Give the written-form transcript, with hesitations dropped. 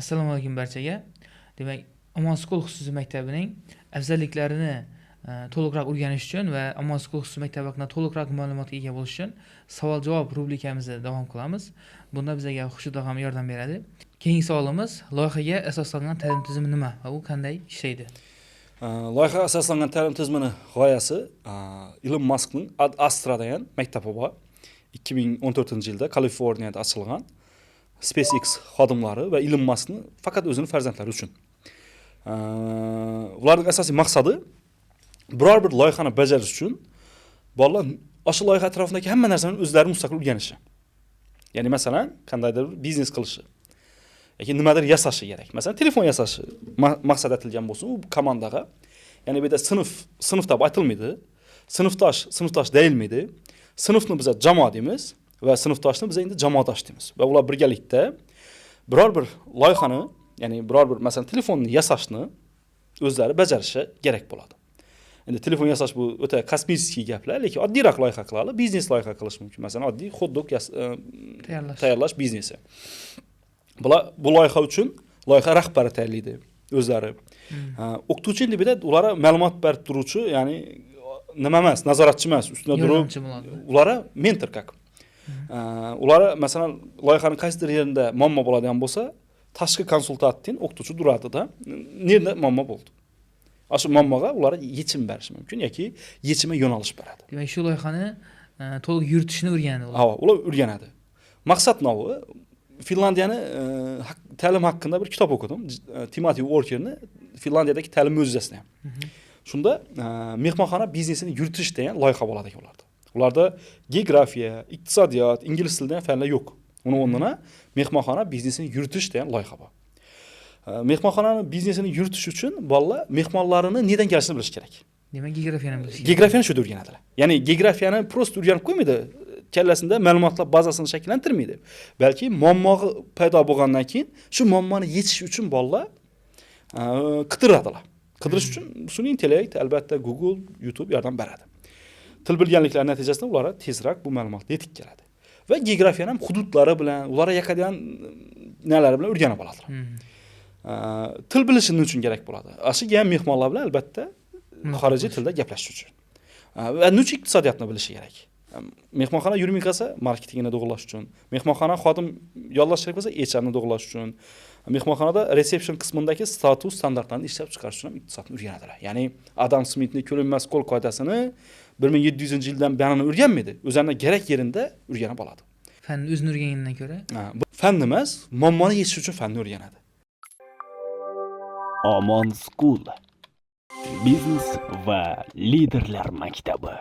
Assalomu alaykum barchaga. Demak, Amon School xususiy maktabining afzalliklarini to'liqroq o'rganish uchun va Amon School xususiy maktabi haqida to'liqroq ma'lumotga ega bo'lish uchun savol-javob rubrikamizni davom qilamiz. Bunda bizga Xushid og'am yordam beradi. Keyingi savolimiz loyihaga asoslangan ta'lim tizimi nima va u qanday ishlaydi? Loyiha asoslangan ta'lim tizimini g'oyasi Elon Muskning Ad Astra degan maktabi bor. 2014-yilda Kaliforniyada ochilgan SpaceX xodimlari va Elon Muskning faqat o'zining farzandlari uchun. Ularning asosiy maqsadi biror bir loyihani bajarish uchun bolalar o'sha loyiha atrofidagi hamma narsani o'zlari mustaqil o'rganishi. Ya'ni masalan, qandaydir biznes qilishi yoki nimadir yasashi kerak. Masalan, telefon yasashi maqsad etilgan bo'lsa, u komandaga, ya'ni bu yerda sinf deb aytilmaydi. Sinfdosh deyilmaydi. Sinfni biz jamoa deymiz va sinfdoshni biz endi jamoadosh deymiz. Va ular birgalikda biror bir loyihani, ya'ni biror bir masalan telefonni yasashni o'zlari bajarishi kerak bo'ladi. Endi telefon yasash bu o'ta kosmik gaplar, lekin oddiyroq loyiha qiladi, biznes loyiha qilish mumkin. Masalan, oddiy hot-dog tayyorlash biznesi. Bu loyiha uchun loyiha rahbari tayyorlaydi o'zlari. O'qituvchi endi bu yerda ularga ma'lumot berib turuvchi, ya'ni nima emas, nazoratchi emas, ustida turib ularga mentor как. Ular masalan loyihaning qaysidir yerida muammo bo'ladigan bo'lsa, tashqi konsultantdan o'qituvchi turadi-da, nerda muammo bo'ldi. Shu muammoga ular yechim berish mumkin yoki yechimga yo'nalish beradi. Demak, shu loyihani to'liq yuritishni o'rganadi ular. Ha, ular o'rganadi. Maqsad novi Finlandiyani ta'lim haqida bir kitob o'qidim. Timothy Walkerni Finlandiyadagi ta'lim mo'jizasini. Shunda mehmonxona biznesini yuritish degan loyiha bo'ladi ularda. Ularda geografiya, iqtisodiyot, ingliz tilidan fanlar yo'q. Uni o'rnina mehmonxona biznesini yuritish degan loyiha bor. Mehmonxonani biznesini yuritish uchun bolalar mehmonlarini nedan kelishini bilish kerak. Demak, geografiyani bilish kerak. Geografiyani shu o'rganadilar. Ya'ni geografiyani prosta o'rganib qo'ymaydi. Kallasida ma'lumotlar bazasini shakllantirmaydi. Balki muammo paydo bo'lgandan keyin shu muammoni yechish uchun bolalar qidiradilar. Qidirish uchun sun'iy intellekt, albatta Google, YouTube yordam beradi. Til bilganliklari natijasida ular tezroq bu ma'lumotga yetib keladi. Va geografiyani ham hududlari bilan, ularga yaqadigan nalari bilan o'rganib oladilar. Til bilishini uchun kerak bo'ladi. Ashiga ham mehmonlar bilan albatta xorijiy tilda gaplashish uchun. Va nuch iqtisodiyotni bilishi kerak. Mehmonxona yurmay qolsa, marketingini to'g'irlash uchun, mehmonxona xodim yollash kerak bo'lsa, HRni to'g'irlash uchun, mehmonxonada reception qismidagi status standartlarini ishlab chiqarish uchun iqtisodni o'rganadilar. Ya'ni Adam Smithning ko'rinmas qo'l qoidasini 1700-yildan beri o'rganmaydi. O'zlarining kerak yerida o'rganib oladi. Fanni o'zini o'rgangandan ko'ra, bu fan emas, muammoni yechish uchun fanni o'rganadi. Amon School. Biznes va liderlar maktabi.